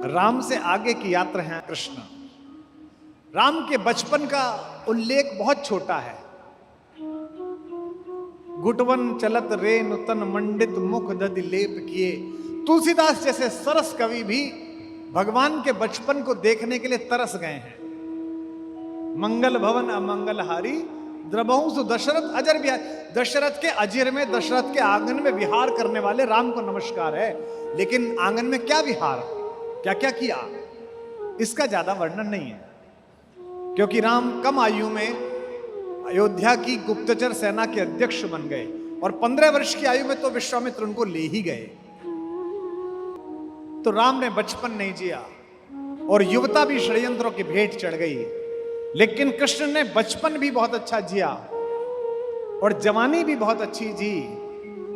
राम से आगे की यात्रा है कृष्ण। राम के बचपन का उल्लेख बहुत छोटा है। गुटवन चलत रे नुतन मंडित मुख दधि लेप किए। तुलसीदास जैसे सरस कवि भी भगवान के बचपन को देखने के लिए तरस गए हैं। मंगल भवन अमंगल हारी द्रबहु सु दशरथ अजर विहार। दशरथ के अजर में, दशरथ के आंगन में विहार करने वाले राम को नमस्कार है। लेकिन आंगन में क्या विहार, क्या क्या किया, इसका ज्यादा वर्णन नहीं है, क्योंकि राम कम आयु में अयोध्या की गुप्तचर सेना के अध्यक्ष बन गए और 15 वर्ष की आयु में तो विश्वामित्र उनको ले ही गए। तो राम ने बचपन नहीं जिया और युवता भी षड्यंत्रों की भेंट चढ़ गई। लेकिन कृष्ण ने बचपन भी बहुत अच्छा जिया और जवानी भी बहुत अच्छी जी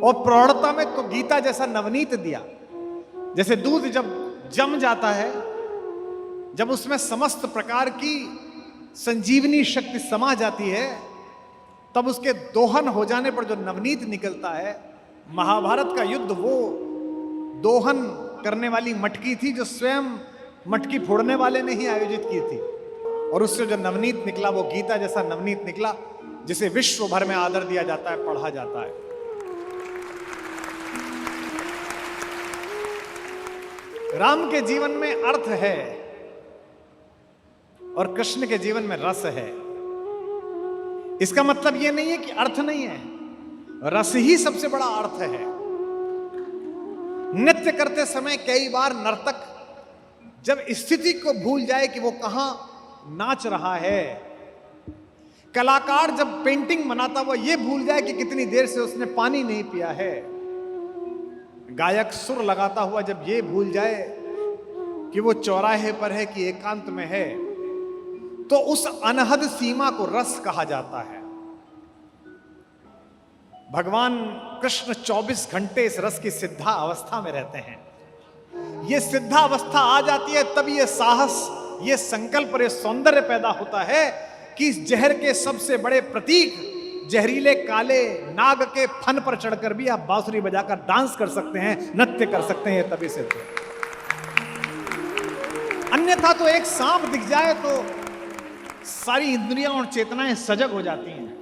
और प्रौढ़ता में तो गीता जैसा नवनीत दिया। जैसे दूध जब जम जाता है, जब उसमें समस्त प्रकार की संजीवनी शक्ति समा जाती है, तब उसके दोहन हो जाने पर जो नवनीत निकलता है। महाभारत का युद्ध वो दोहन करने वाली मटकी थी जो स्वयं मटकी फोड़ने वाले ने ही आयोजित की थी, और उससे जो नवनीत निकला वो गीता जैसा नवनीत निकला, जिसे विश्व भर में आदर दिया जाता है, पढ़ा जाता है। राम के जीवन में अर्थ है और कृष्ण के जीवन में रस है। इसका मतलब यह नहीं है कि अर्थ नहीं है, रस ही सबसे बड़ा अर्थ है। नृत्य करते समय कई बार नर्तक जब स्थिति को भूल जाए कि वो कहां नाच रहा है, कलाकार जब पेंटिंग बनाता हुआ ये भूल जाए कि कितनी देर से उसने पानी नहीं पिया है, गायक सुर लगाता हुआ जब ये भूल जाए कि वो चौराहे पर है कि एकांत में है, तो उस अनहद सीमा को रस कहा जाता है। भगवान कृष्ण 24 घंटे इस रस की सिद्धा अवस्था में रहते हैं। ये सिद्धा अवस्था आ जाती है तब ये साहस, ये संकल्प और ये सौंदर्य पैदा होता है कि इस जहर के सबसे बड़े प्रतीक जहरीले काले नाग के फन पर चढ़कर भी आप बांसुरी बजाकर डांस कर सकते हैं, नृत्य कर सकते हैं। तभी सिद्ध है। अन्यथा तो एक सांप दिख जाए तो सारी इंद्रियां और चेतनाएं सजग हो जाती हैं।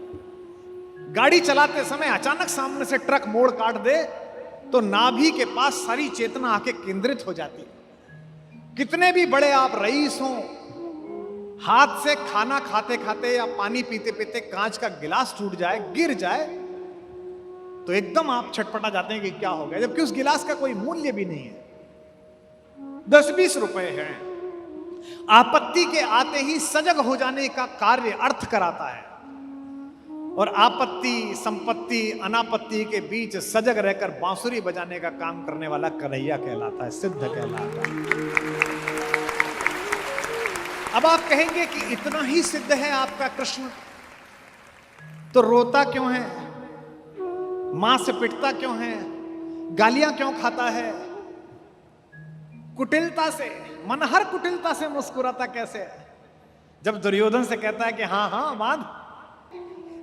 गाड़ी चलाते समय अचानक सामने से ट्रक मोड़ काट दे तो नाभि के पास सारी चेतना आके केंद्रित हो जाती है। कितने भी बड़े आप रईस हों, हाथ से खाना खाते खाते या पानी पीते पीते कांच का गिलास टूट जाए, गिर जाए, तो एकदम आप छटपटा जाते हैं कि क्या हो गया, जबकि उस गिलास का कोई मूल्य भी नहीं है, 10-20 रुपए हैं। आपत्ति के आते ही सजग हो जाने का कार्य अर्थ कराता है, और आपत्ति संपत्ति अनापत्ति के बीच सजग रहकर बांसुरी बजाने का काम करने वाला कन्हैया कहलाता है, सिद्ध कहलाता है। अब आप कहेंगे कि इतना ही सिद्ध है आपका कृष्ण, तो रोता क्यों है, मां से पिटता क्यों है, गालियां क्यों खाता है, कुटिलता से, मनहर कुटिलता से मुस्कुराता कैसे है, जब दुर्योधन से कहता है कि हां हां बांध।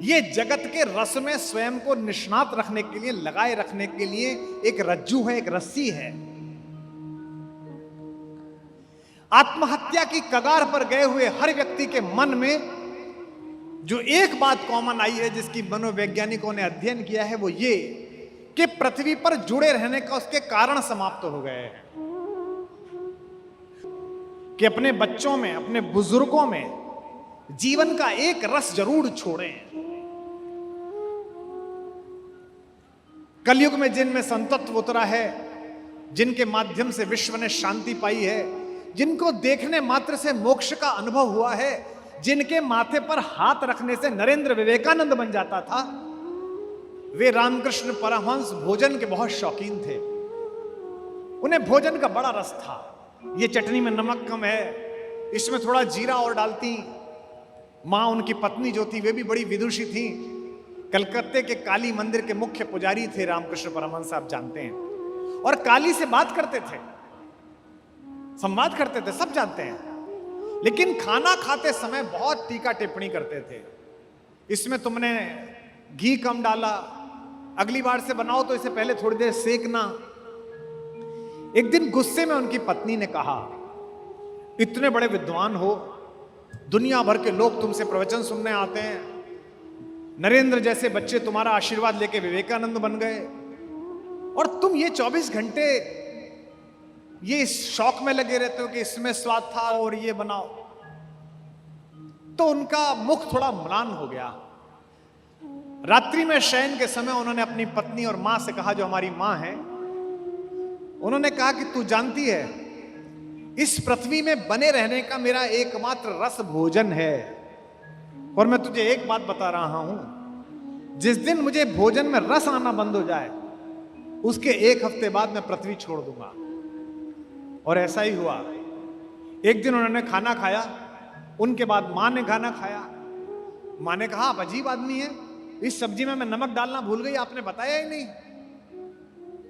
ये जगत के रस में स्वयं को निष्णात रखने के लिए, लगाए रखने के लिए एक रज्जू है, एक रस्सी है। आत्महत्या की कगार पर गए हुए हर व्यक्ति के मन में जो एक बात कॉमन आई है, जिसकी मनोवैज्ञानिकों ने अध्ययन किया है, वो ये कि पृथ्वी पर जुड़े रहने का उसके कारण समाप्त हो गए हैं। कि अपने बच्चों में, अपने बुजुर्गों में जीवन का एक रस जरूर छोड़ें। कलयुग में जिनमें संतत्व उतरा है, जिनके माध्यम से विश्व ने शांति पाई है, जिनको देखने मात्र से मोक्ष का अनुभव हुआ है, जिनके माथे पर हाथ रखने से नरेंद्र विवेकानंद बन जाता था, वे रामकृष्ण परमहंस भोजन के बहुत शौकीन थे। उन्हें भोजन का बड़ा रस था। ये चटनी में नमक कम है, इसमें थोड़ा जीरा और डालती। मां उनकी पत्नी जो थी वे भी बड़ी विदुषी थी। कलकत्ते के काली मंदिर के मुख्य पुजारी थे रामकृष्ण परमहंस, आप जानते हैं, और काली से बात करते थे, संवाद करते थे, सब जानते हैं। लेकिन खाना खाते समय बहुत टीका टिप्पणी करते थे। इसमें तुमने घी कम डाला, अगली बार से बनाओ तो इसे पहले थोड़ी देर सेकना। एक दिन गुस्से में उनकी पत्नी ने कहा, इतने बड़े विद्वान हो, दुनिया भर के लोग तुमसे प्रवचन सुनने आते हैं, नरेंद्र जैसे बच्चे तुम्हारा आशीर्वाद लेके विवेकानंद बन गए, और तुम ये 24 घंटे ये इस शौक में लगे रहते हो कि इसमें स्वाद था और ये बनाओ। तो उनका मुख थोड़ा म्लान हो गया। रात्रि में शयन के समय उन्होंने अपनी पत्नी और मां से कहा, जो हमारी मां है, उन्होंने कहा कि तू जानती है, इस पृथ्वी में बने रहने का मेरा एकमात्र रस भोजन है, और मैं तुझे एक बात बता रहा हूं, जिस दिन मुझे भोजन में रस आना बंद हो जाए, उसके एक हफ्ते बाद मैं पृथ्वी छोड़ दूंगा। और ऐसा ही हुआ। एक दिन उन्होंने खाना खाया, उनके बाद मां ने खाना खाया। मां ने कहा, आप अजीब आदमी हैं, इस सब्जी में मैं नमक डालना भूल गई, आपने बताया ही नहीं।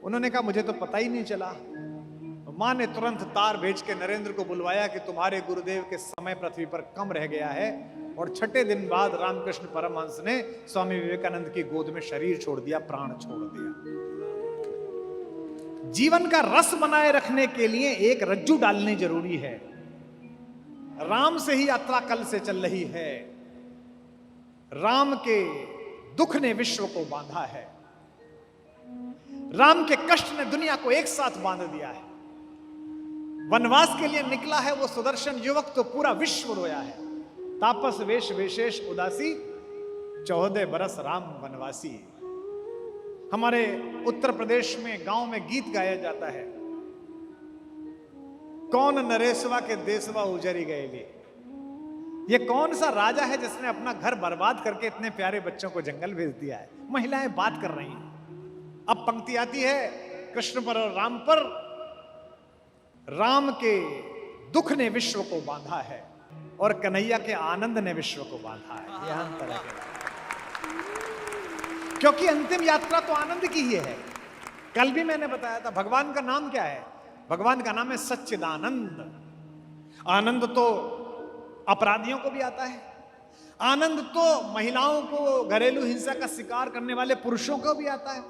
उन्होंने कहा, मुझे तो पता ही नहीं चला। मां ने तुरंत तार भेज के नरेंद्र को बुलवाया कि तुम्हारे गुरुदेव के समय पृथ्वी पर कम रह गया है। और छठे दिन बाद रामकृष्ण परमहंस ने स्वामी विवेकानंद की गोद में शरीर छोड़ दिया, प्राण छोड़ दिया। जीवन का रस बनाए रखने के लिए एक रज्जू डालनी जरूरी है। राम से ही यात्रा कल से चल रही है। राम के दुख ने विश्व को बांधा है। राम के कष्ट ने दुनिया को एक साथ बांध दिया है। वनवास के लिए निकला है वो सुदर्शन युवक, तो पूरा विश्व रोया है। तापस वेश विशेष उदासी, 14 बरस राम वनवासी। हमारे उत्तर प्रदेश में गांव में गीत गाया जाता है, कौन नरेशवा के देशवा उजरी गए लिए। ये कौन सा राजा है जिसने अपना घर बर्बाद करके इतने प्यारे बच्चों को जंगल भेज दिया है। महिलाएं बात कर रही हैं। अब पंक्ति आती है कृष्ण पर और राम पर, राम के दुख ने विश्व को बांधा है और कन्हैया के आनंद ने विश्व को बांधा है। यह अंतर है, क्योंकि अंतिम यात्रा तो आनंद की ही है। कल भी मैंने बताया था, भगवान का नाम क्या है? भगवान का नाम है सच्चिदानंद। आनंद तो अपराधियों को भी आता है, आनंद तो महिलाओं को, घरेलू हिंसा का शिकार करने वाले पुरुषों को भी आता है,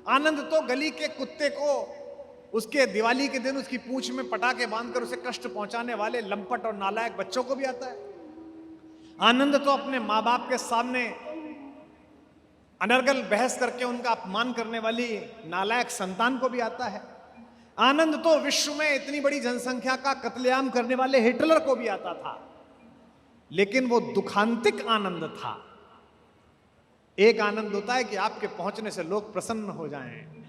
आनंद तो गली के कुत्ते को उसके दिवाली के दिन उसकी पूंछ में पटाखे बांधकर उसे कष्ट पहुंचाने वाले लंपट और नालायक बच्चों को भी आता है। आनंद तो अपने मां बाप के सामने अनर्गल बहस करके उनका अपमान करने वाली नालायक संतान को भी आता है। आनंद तो विश्व में इतनी बड़ी जनसंख्या का कत्लेआम करने वाले हिटलर को भी आता था। लेकिन वो दुखांतिक आनंद था। एक आनंद होता है कि आपके पहुंचने से लोग प्रसन्न हो जाएं।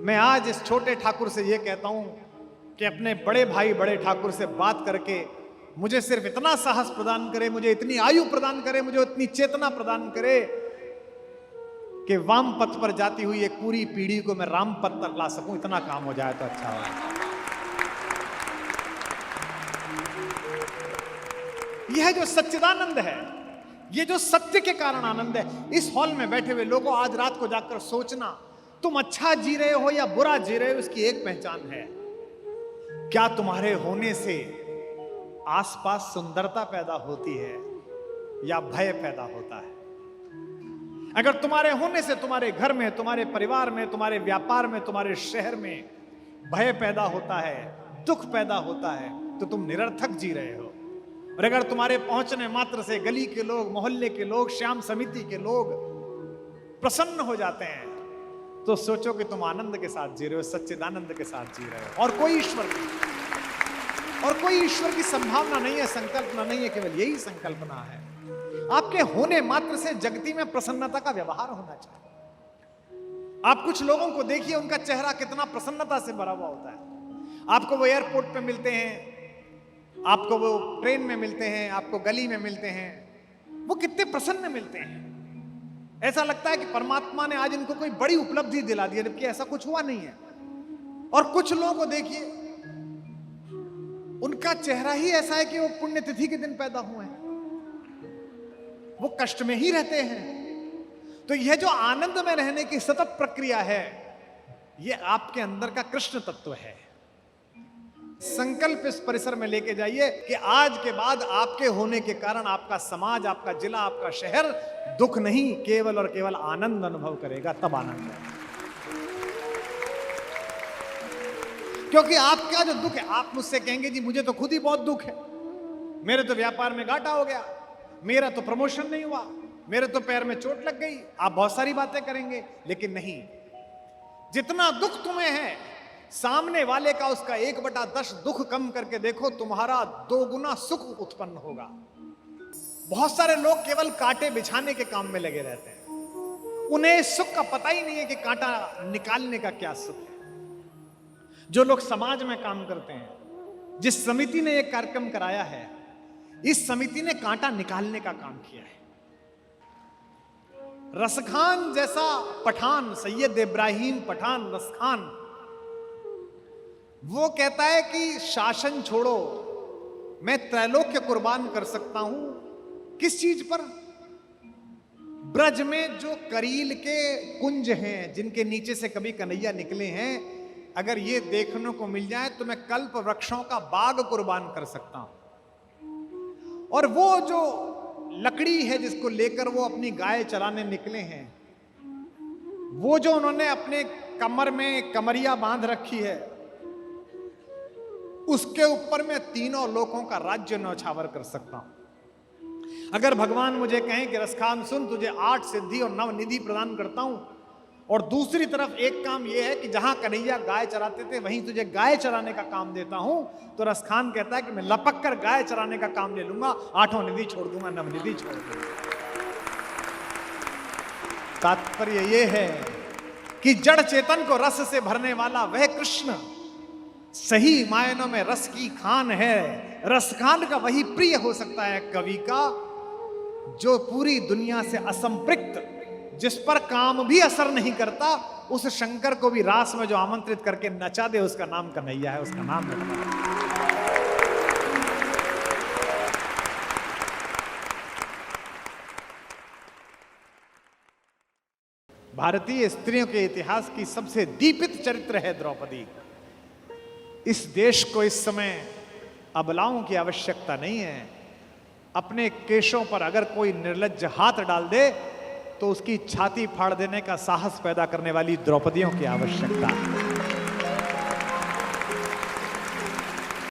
मैं आज इस छोटे ठाकुर से ये कहता हूं कि अपने बड़े भाई बड़े ठाकुर से बात करके मुझे सिर्फ इतना साहस प्रदान करे, मुझे इतनी आयु प्रदान करे, मुझे इतनी चेतना प्रदान करे कि वाम पथ पर जाती हुई एक पूरी पीढ़ी को मैं राम पथ तक ला सकूं। इतना काम हो जाए तो अच्छा हो। यह जो सच्चिदानंद है, ये जो सत्य के कारण आनंद है, इस हॉल में बैठे हुए लोगों, आज रात को जाकर सोचना, तुम अच्छा जी रहे हो या बुरा जी रहे हो, इसकी एक पहचान है। क्या तुम्हारे होने से आसपास सुंदरता पैदा होती है या भय पैदा होता है? अगर तुम्हारे होने से तुम्हारे घर में, तुम्हारे परिवार में, तुम्हारे व्यापार में, तुम्हारे शहर में भय पैदा होता है, दुख पैदा होता है, तो तुम निरर्थक जी रहे हो। और अगर तुम्हारे पहुंचने मात्र से गली के लोग, मोहल्ले के लोग, श्याम समिति के लोग प्रसन्न हो जाते हैं, तो सोचो कि तुम आनंद के साथ जी रहे हो, सच्चिदानंद के साथ जी रहे हो। और कोई ईश्वर की संभावना नहीं है, संकल्पना नहीं है, केवल यही संकल्पना है। आपके होने मात्र से जगती में प्रसन्नता का व्यवहार होना चाहिए। आप कुछ लोगों को देखिए, उनका चेहरा कितना प्रसन्नता से भरा हुआ होता है। आपको वो एयरपोर्ट पे मिलते हैं, आपको वो ट्रेन में मिलते हैं, आपको गली में मिलते हैं, वो कितने प्रसन्न मिलते हैं। ऐसा लगता है कि परमात्मा ने आज इनको कोई बड़ी उपलब्धि दिला दी है, जबकि ऐसा कुछ हुआ नहीं है। और कुछ लोगों को देखिए, उनका चेहरा ही ऐसा है कि वो पुण्यतिथि के दिन पैदा हुए हैं, वो कष्ट में ही रहते हैं। तो यह जो आनंद में रहने की सतत प्रक्रिया है, यह आपके अंदर का कृष्ण तत्व है। संकल्प इस परिसर में लेके जाइए कि आज के बाद आपके होने के कारण आपका समाज, आपका जिला, आपका शहर दुख नहीं, केवल और केवल आनंद अनुभव करेगा। तब आनंद है। क्योंकि आपका जो दुख है, आप मुझसे कहेंगे जी मुझे तो खुद ही बहुत दुख है, मेरे तो व्यापार में घाटा हो गया, मेरा तो प्रमोशन नहीं हुआ, मेरे तो पैर में चोट लग गई, आप बहुत सारी बातें करेंगे। लेकिन नहीं, जितना दुख तुम्हें है, सामने वाले का उसका 1/10 दुख कम करके देखो, तुम्हारा 2 गुना सुख उत्पन्न होगा। बहुत सारे लोग केवल कांटे बिछाने के काम में लगे रहते हैं, उन्हें सुख का पता ही नहीं है कि कांटा निकालने का क्या सुख है। जो लोग समाज में काम करते हैं, जिस समिति ने एक कार्यक्रम कराया है, इस समिति ने कांटा निकालने का काम किया है। रसखान जैसा पठान, सैयद इब्राहिम पठान रसखान, वो कहता है कि शासन छोड़ो, मैं त्रैलोक्य कुर्बान कर सकता हूं। किस चीज पर? ब्रज में जो करील के कुंज हैं, जिनके नीचे से कभी कन्हैया निकले हैं, अगर ये देखने को मिल जाए तो मैं कल्प वृक्षों का बाग कुर्बान कर सकता हूं। और वो जो लकड़ी है जिसको लेकर वो अपनी गाय चराने निकले हैं, वो जो उन्होंने अपने कमर में कमरिया बांध रखी है, उसके ऊपर मैं तीनों लोकों का राज्य न्यौछावर कर सकता हूं। अगर भगवान मुझे कहें कि रसखान सुन, तुझे 8 सिद्धि और 9 निधि प्रदान करता हूं, और दूसरी तरफ एक काम यह है कि जहां कन्हैया गाय चराते थे वहीं तुझे गाय चराने का काम देता हूं, तो रसखान कहता है कि मैं लपक कर गाय चराने का काम ले लूंगा, 8 निधि छोड़ दूंगा, 9 निधि छोड़ दूंगा। तात्पर्य यह है कि जड़ चेतन को रस से भरने वाला वह कृष्ण सही मायनों में रस की खान है। रसखान का वही प्रिय हो सकता है कवि का, जो पूरी दुनिया से असंपृक्त, जिस पर काम भी असर नहीं करता, उस शंकर को भी रास में जो आमंत्रित करके नचा दे, उसका नाम कन्हैया है, उसका नाम है। भारतीय स्त्रियों के इतिहास की सबसे दीपित चरित्र है द्रौपदी। इस देश को इस समय अबलाओं की आवश्यकता नहीं है। अपने केशों पर अगर कोई निर्लज्ज हाथ डाल दे तो उसकी छाती फाड़ देने का साहस पैदा करने वाली द्रौपदियों की आवश्यकता है।